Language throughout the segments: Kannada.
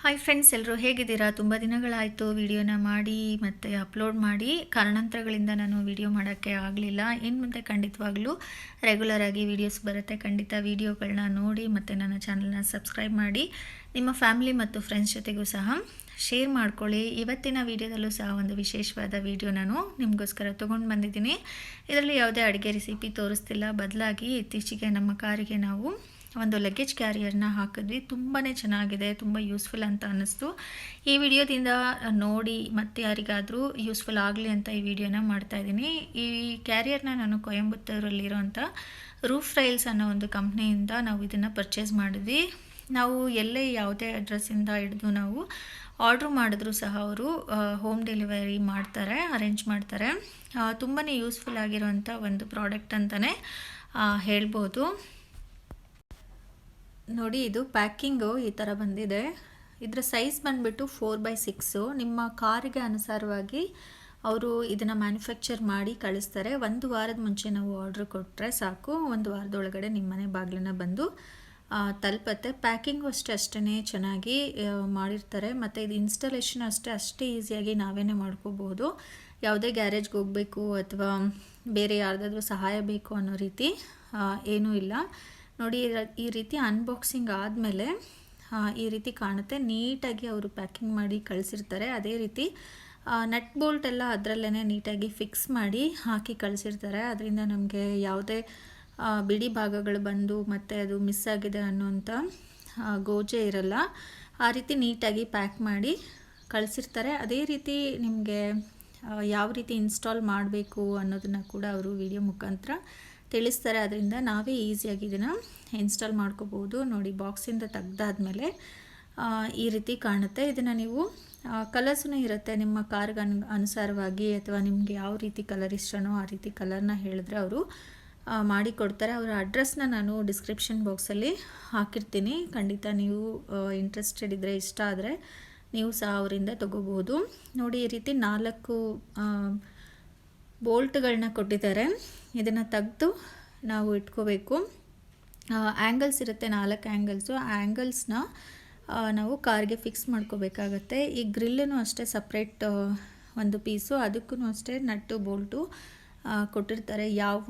ಹಾಯ್ ಫ್ರೆಂಡ್ಸ್, ಎಲ್ಲರೂ ಹೇಗಿದ್ದೀರಾ? ತುಂಬ ದಿನಗಳಾಯಿತು ವಿಡಿಯೋನ ಮಾಡಿ ಮತ್ತು ಅಪ್ಲೋಡ್ ಮಾಡಿ. ಕಾರಣಾಂತರಗಳಿಂದ ನಾನು ವಿಡಿಯೋ ಮಾಡೋಕ್ಕೆ ಆಗಲಿಲ್ಲ. ಇನ್ನು ಮುಂದೆ ಖಂಡಿತವಾಗ್ಲೂ ರೆಗ್ಯುಲರಾಗಿ ವೀಡಿಯೋಸ್ ಬರುತ್ತೆ. ಖಂಡಿತ ವೀಡಿಯೋಗಳನ್ನ ನೋಡಿ ಮತ್ತು ನನ್ನ ಚಾನಲ್ನ ಸಬ್ಸ್ಕ್ರೈಬ್ ಮಾಡಿ ನಿಮ್ಮ ಫ್ಯಾಮಿಲಿ ಮತ್ತು ಫ್ರೆಂಡ್ಸ್ ಜೊತೆಗೂ ಸಹ ಶೇರ್ ಮಾಡ್ಕೊಳ್ಳಿ. ಇವತ್ತಿನ ವೀಡಿಯೋದಲ್ಲೂ ಸಹ ಒಂದು ವಿಶೇಷವಾದ ವಿಡಿಯೋ ನಾನು ನಿಮಗೋಸ್ಕರ ತೊಗೊಂಡು ಬಂದಿದ್ದೀನಿ. ಇದರಲ್ಲಿ ಯಾವುದೇ ಅಡುಗೆ ರೆಸಿಪಿ ತೋರಿಸ್ತಿಲ್ಲ, ಬದಲಾಗಿ ಇತ್ತೀಚೆಗೆ ನಮ್ಮ ಕಾರಿಗೆ ನಾವು ಒಂದು ಲಗೇಜ್ ಕ್ಯಾರಿಯರ್ನ ಹಾಕಿದ್ವಿ. ತುಂಬಾ ಚೆನ್ನಾಗಿದೆ, ತುಂಬ ಯೂಸ್ಫುಲ್ ಅಂತ ಅನ್ನಿಸ್ತು. ಈ ವಿಡಿಯೋದಿಂದ ನೋಡಿ ಮತ್ತು ಯಾರಿಗಾದರೂ ಯೂಸ್ಫುಲ್ ಆಗಲಿ ಅಂತ ಈ ವಿಡಿಯೋನ ಮಾಡ್ತಾಯಿದ್ದೀನಿ. ಈ ಕ್ಯಾರಿಯರ್ನ ನಾನು ಕೊಯಂಬತ್ತೂರಲ್ಲಿರೋಂಥ ರೂಫ್ ರೈಲ್ಸ್ ಅನ್ನೋ ಒಂದು ಕಂಪ್ನಿಯಿಂದ ನಾವು ಇದನ್ನು ಪರ್ಚೇಸ್ ಮಾಡಿದ್ವಿ. ನಾವು ಎಲ್ಲೇ ಯಾವುದೇ ಅಡ್ರೆಸ್ಸಿಂದ ಹಿಡಿದು ನಾವು ಆರ್ಡ್ರ್ ಮಾಡಿದ್ರೂ ಸಹ ಅವರು ಹೋಮ್ ಡೆಲಿವರಿ ಮಾಡ್ತಾರೆ, ಅರೇಂಜ್ ಮಾಡ್ತಾರೆ. ತುಂಬಾ ಯೂಸ್ಫುಲ್ ಆಗಿರೋಂಥ ಒಂದು ಪ್ರಾಡಕ್ಟ್ ಅಂತಲೇ ಹೇಳ್ಬೋದು. ನೋಡಿ, ಇದು ಪ್ಯಾಕಿಂಗು ಈ ಥರ ಬಂದಿದೆ. ಇದರ ಸೈಜ್ ಬಂದುಬಿಟ್ಟು 4x6. ನಿಮ್ಮ ಕಾರಿಗೆ ಅನುಸಾರವಾಗಿ ಅವರು ಇದನ್ನು ಮ್ಯಾನುಫ್ಯಾಕ್ಚರ್ ಮಾಡಿ ಕಳಿಸ್ತಾರೆ. ಒಂದು ವಾರದ ಮುಂಚೆ ನಾವು ಆರ್ಡ್ರ್ ಕೊಟ್ಟರೆ ಸಾಕು, ಒಂದು ವಾರದೊಳಗಡೆ ನಿಮ್ಮ ಮನೆ ಬಾಗಿಲನ್ನ ಬಂದು ತಲುಪತ್ತೆ. ಪ್ಯಾಕಿಂಗು ಅಷ್ಟೇ ಚೆನ್ನಾಗಿ ಮಾಡಿರ್ತಾರೆ. ಮತ್ತು ಇದು ಇನ್ಸ್ಟಾಲೇಷನ್ ಅಷ್ಟೇ ಈಸಿಯಾಗಿ ನಾವೇ ಮಾಡ್ಕೋಬೋದು. ಯಾವುದೇ ಗ್ಯಾರೇಜ್ಗೆ ಹೋಗಬೇಕು ಅಥವಾ ಬೇರೆ ಯಾರ್ದಾದ್ರೂ ಸಹಾಯ ಬೇಕು ಅನ್ನೋ ರೀತಿ ಏನೂ ಇಲ್ಲ. ನೋಡಿ, ಈ ರೀತಿ ಅನ್ಬಾಕ್ಸಿಂಗ್ ಆದಮೇಲೆ ಈ ರೀತಿ ಕಾಣುತ್ತೆ. ನೀಟಾಗಿ ಅವರು ಪ್ಯಾಕಿಂಗ್ ಮಾಡಿ ಕಳಿಸಿರ್ತಾರೆ. ಅದೇ ರೀತಿ ನಟ್ ಬೋಲ್ಟ್ ಎಲ್ಲ ಅದರಲ್ಲೇ ನೀಟಾಗಿ ಫಿಕ್ಸ್ ಮಾಡಿ ಹಾಕಿ ಕಳಿಸಿರ್ತಾರೆ. ಅದರಿಂದ ನಮಗೆ ಯಾವುದೇ ಬಿಡಿ ಭಾಗಗಳು ಬಂದು ಮತ್ತು ಅದು ಮಿಸ್ ಆಗಿದೆ ಅನ್ನೋಂಥ ಗೋಜೆ ಇರಲ್ಲ. ಆ ರೀತಿ ನೀಟಾಗಿ ಪ್ಯಾಕ್ ಮಾಡಿ ಕಳಿಸಿರ್ತಾರೆ. ಅದೇ ರೀತಿ ನಿಮಗೆ ಯಾವ ರೀತಿ ಇನ್ಸ್ಟಾಲ್ ಮಾಡಬೇಕು ಅನ್ನೋದನ್ನು ಕೂಡ ಅವರು ವಿಡಿಯೋ ಮುಖಾಂತರ ತಿಳಿಸ್ತಾರೆ. ಅದರಿಂದ ನಾವೇ ಈಸಿಯಾಗಿ ಇದನ್ನು ಇನ್ಸ್ಟಾಲ್ ಮಾಡ್ಕೋಬೋದು. ನೋಡಿ, ಬಾಕ್ಸಿಂದ ತೆಗ್ದಾದ್ಮೇಲೆ ಈ ರೀತಿ ಕಾಣುತ್ತೆ. ಇದನ್ನು ನೀವು ಕಲರ್ಸೂ ಇರುತ್ತೆ ನಿಮ್ಮ ಕಾರ್ಗೆ ಅನುಸಾರವಾಗಿ, ಅಥವಾ ನಿಮಗೆ ಯಾವ ರೀತಿ ಕಲರ್ ಇಷ್ಟನೋ ಆ ರೀತಿ ಕಲರ್ನ ಹೇಳಿದ್ರೆ ಅವರು ಮಾಡಿಕೊಡ್ತಾರೆ. ಅವರ ಅಡ್ರೆಸ್ನ ನಾನು ಡಿಸ್ಕ್ರಿಪ್ಷನ್ ಬಾಕ್ಸಲ್ಲಿ ಹಾಕಿರ್ತೀನಿ. ಖಂಡಿತ ನೀವು ಇಂಟ್ರೆಸ್ಟೆಡ್ ಇದ್ದರೆ, ಇಷ್ಟ ಆದರೆ ನೀವು ಸಹ ಅವರಿಂದ ತೊಗೋಬೋದು. ನೋಡಿ, ಈ ರೀತಿ 4 ಬೋಲ್ಟ್ಗಳನ್ನ ಕೊಟ್ಟಿದ್ದಾರೆ. ಇದನ್ನು ತೆಗೆದು ನಾವು ಇಟ್ಕೋಬೇಕು. ಆ್ಯಂಗಲ್ಸ್ ಇರುತ್ತೆ, 4 ಆ್ಯಂಗಲ್ಸು. ಆ ಆ್ಯಂಗಲ್ಸ್ನ ನಾವು ಕಾರ್ಗೆ ಫಿಕ್ಸ್ ಮಾಡ್ಕೋಬೇಕಾಗತ್ತೆ. ಈ ಗ್ರಿಲ್ಲೂ ಅಷ್ಟೇ ಸಪ್ರೇಟ್ ಒಂದು ಪೀಸು, ಅದಕ್ಕೂ ಅಷ್ಟೇ ನಟ್ಟು ಬೋಲ್ಟು ಕೊಟ್ಟಿರ್ತಾರೆ. ಯಾವ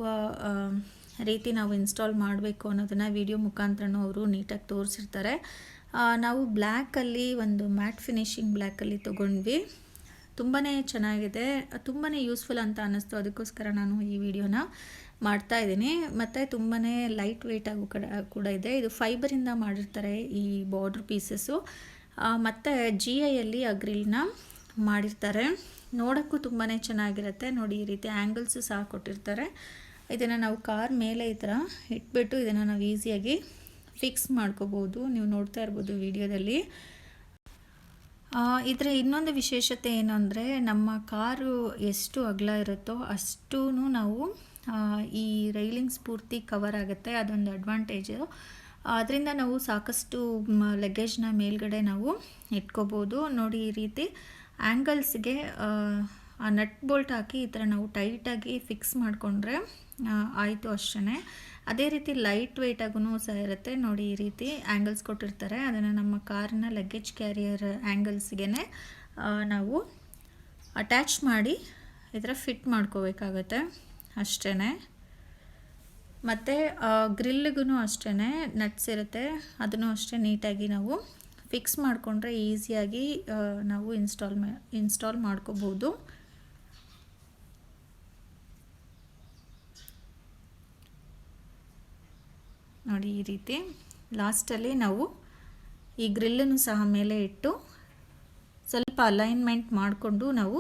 ರೀತಿ ನಾವು ಇನ್ಸ್ಟಾಲ್ ಮಾಡಬೇಕು ಅನ್ನೋದನ್ನು ವಿಡಿಯೋ ಮುಖಾಂತರನೂ ಅವರು ನೀಟಾಗಿ ತೋರಿಸಿರ್ತಾರೆ. ನಾವು ಬ್ಲ್ಯಾಕಲ್ಲಿ ಒಂದು ಮ್ಯಾಟ್ ಫಿನಿಶಿಂಗ್ ಬ್ಲ್ಯಾಕಲ್ಲಿ ತೊಗೊಂಡ್ವಿ. ತುಂಬಾ ಚೆನ್ನಾಗಿದೆ, ತುಂಬಾ ಯೂಸ್ಫುಲ್ ಅಂತ ಅನ್ನಿಸ್ತು. ಅದಕ್ಕೋಸ್ಕರ ನಾನು ಈ ವಿಡಿಯೋನ ಮಾಡ್ತಾಯಿದ್ದೀನಿ. ಮತ್ತು ತುಂಬಾ ಲೈಟ್ ವೆಯ್ಟಾಗೂ ಕೂಡ ಇದೆ. ಇದು ಫೈಬರಿಂದ ಮಾಡಿರ್ತಾರೆ ಈ ಬಾರ್ಡ್ರ್ ಪೀಸಸ್ಸು. ಮತ್ತು GIಯಲ್ಲಿ ಆ ಗ್ರಿಲ್ನ ಮಾಡಿರ್ತಾರೆ. ನೋಡೋಕ್ಕೂ ತುಂಬಾ ಚೆನ್ನಾಗಿರುತ್ತೆ. ನೋಡಿ, ಈ ರೀತಿ ಆ್ಯಂಗಲ್ಸು ಸಹ ಕೊಟ್ಟಿರ್ತಾರೆ. ಇದನ್ನು ನಾವು ಕಾರ್ ಮೇಲೆ ಈ ಥರ ಇಟ್ಬಿಟ್ಟು ಇದನ್ನು ನಾವು ಈಸಿಯಾಗಿ ಫಿಕ್ಸ್ ಮಾಡ್ಕೋಬೋದು. ನೀವು ನೋಡ್ತಾ ಇರ್ಬೋದು ವಿಡಿಯೋದಲ್ಲಿ. ಇದರ ಇನ್ನೊಂದು ವಿಶೇಷತೆ ಏನು ಅಂದರೆ, ನಮ್ಮ ಕಾರು ಎಷ್ಟು ಅಗಲ ಇರುತ್ತೋ ಅಷ್ಟೂ ನಾವು ಈ ರೈಲಿಂಗ್ಸ್ ಪೂರ್ತಿ ಕವರ್ ಆಗುತ್ತೆ. ಅದೊಂದು ಅಡ್ವಾಂಟೇಜು. ಅದರಿಂದ ನಾವು ಸಾಕಷ್ಟು ಲಗೇಜ್ನ ಮೇಲ್ಗಡೆ ನಾವು ಇಟ್ಕೋಬೋದು. ನೋಡಿ, ಈ ರೀತಿ ಆ್ಯಂಗಲ್ಸ್ಗೆ ಆ ನಟ್ ಬೋಲ್ಟ್ ಹಾಕಿ ಈ ಥರ ನಾವು ಟೈಟಾಗಿ ಫಿಕ್ಸ್ ಮಾಡಿಕೊಂಡ್ರೆ ಆಯಿತು ಅಷ್ಟೇ. ಅದೇ ರೀತಿ ಲೈಟ್ ವೆಯ್ಟಾಗೂ ಸಹ ಇರುತ್ತೆ. ನೋಡಿ, ಈ ರೀತಿ ಆ್ಯಂಗಲ್ಸ್ ಕೊಟ್ಟಿರ್ತಾರೆ. ಅದನ್ನು ನಮ್ಮ ಕಾರಿನ ಲಗೇಜ್ ಕ್ಯಾರಿಯರ್ ಆ್ಯಂಗಲ್ಸ್ಗೆ ನಾವು ಅಟ್ಯಾಚ್ ಮಾಡಿ ಈ ಥರ ಫಿಟ್ ಮಾಡ್ಕೋಬೇಕಾಗತ್ತೆ ಅಷ್ಟೇ. ಮತ್ತು ಗ್ರಿಲ್ಗೂ ಅಷ್ಟೇ ನಟ್ಸ್ ಇರುತ್ತೆ, ಅದನ್ನು ಅಷ್ಟೇ ನೀಟಾಗಿ ನಾವು ಫಿಕ್ಸ್ ಮಾಡಿಕೊಂಡ್ರೆ ಈಸಿಯಾಗಿ ನಾವು ಇನ್ಸ್ಟಾಲ್ ಮಾಡ್ಕೋಬೋದು. ನೋಡಿ, ಈ ರೀತಿ ಲಾಸ್ಟಲ್ಲಿ ನಾವು ಈ ಗ್ರಿಲ್ಲನ್ನು ಸಹ ಮೇಲೆ ಇಟ್ಟು ಸ್ವಲ್ಪ ಅಲೈನ್ಮೆಂಟ್ ಮಾಡಿಕೊಂಡು ನಾವು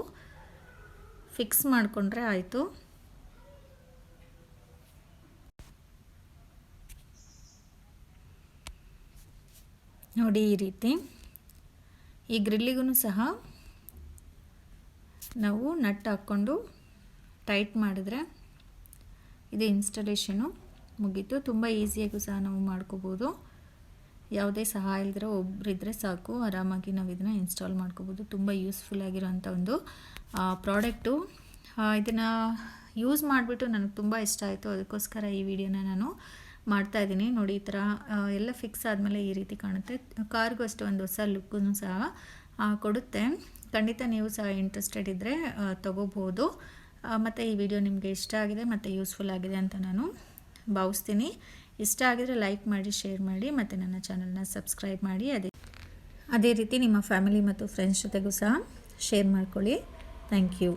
ಫಿಕ್ಸ್ ಮಾಡಿಕೊಂಡ್ರೆ ಆಯಿತು. ನೋಡಿ, ಈ ರೀತಿ ಈ ಗ್ರಿಲ್ಲಿಗೂ ಸಹ ನಾವು ನಟ್ ಹಾಕ್ಕೊಂಡು ಟೈಟ್ ಮಾಡಿದ್ರೆ ಇದು ಇನ್ಸ್ಟಾಲೇಷನು ಮುಗೀತು. ತುಂಬ ಈಸಿಯಾಗೂ ಸಹ ನಾವು ಮಾಡ್ಕೋಬೋದು. ಯಾವುದೇ ಸಹಾಯ ಇಲ್ಲದ್ರೆ ಒಬ್ಬರಿದ್ದರೆ ಸಾಕು, ಆರಾಮಾಗಿ ನಾವು ಇದನ್ನು ಇನ್ಸ್ಟಾಲ್ ಮಾಡ್ಕೋಬೋದು. ತುಂಬ ಯೂಸ್ಫುಲ್ ಆಗಿರೋಂಥ ಒಂದು ಪ್ರಾಡಕ್ಟು. ಇದನ್ನು ಯೂಸ್ ಮಾಡಿಬಿಟ್ಟು ನನಗೆ ತುಂಬ ಇಷ್ಟ ಆಯಿತು. ಅದಕ್ಕೋಸ್ಕರ ಈ ವಿಡಿಯೋನ ನಾನು ಮಾಡ್ತಾಯಿದ್ದೀನಿ ನೋಡಿ. ಈ ಥರ ಎಲ್ಲ ಫಿಕ್ಸ್ ಆದಮೇಲೆ ಈ ರೀತಿ ಕಾಣುತ್ತೆ. ಕಾರ್ಗೂ ಅಷ್ಟೇ ಒಂದು ಹೊಸ ಲುಕ್ಕೂ ಸಹ ಕೊಡುತ್ತೆ. ಖಂಡಿತ ನೀವು ಸಹ ಇಂಟ್ರೆಸ್ಟೆಡ್ ಇದ್ದರೆ ತೊಗೋಬೋದು. ಮತ್ತು ಈ ವಿಡಿಯೋ ನಿಮಗೆ ಇಷ್ಟ ಆಗಿದೆ ಮತ್ತು ಯೂಸ್ಫುಲ್ ಆಗಿದೆ ಅಂತ ನಾನು ಭಾವಿಸ್ತೀನಿ. ಇಷ್ಟ ಆಗಿದರೆ ಲೈಕ್ ಮಾಡಿ, ಶೇರ್ ಮಾಡಿ ಮತ್ತು ನನ್ನ ಚಾನಲ್ನ ಸಬ್ಸ್ಕ್ರೈಬ್ ಮಾಡಿ. ಅದೇ ರೀತಿ ನಿಮ್ಮ ಫ್ಯಾಮಿಲಿ ಮತ್ತು ಫ್ರೆಂಡ್ಸ್ ಜೊತೆಗೂ ಸಹ ಶೇರ್ ಮಾಡ್ಕೊಳ್ಳಿ. Thank you.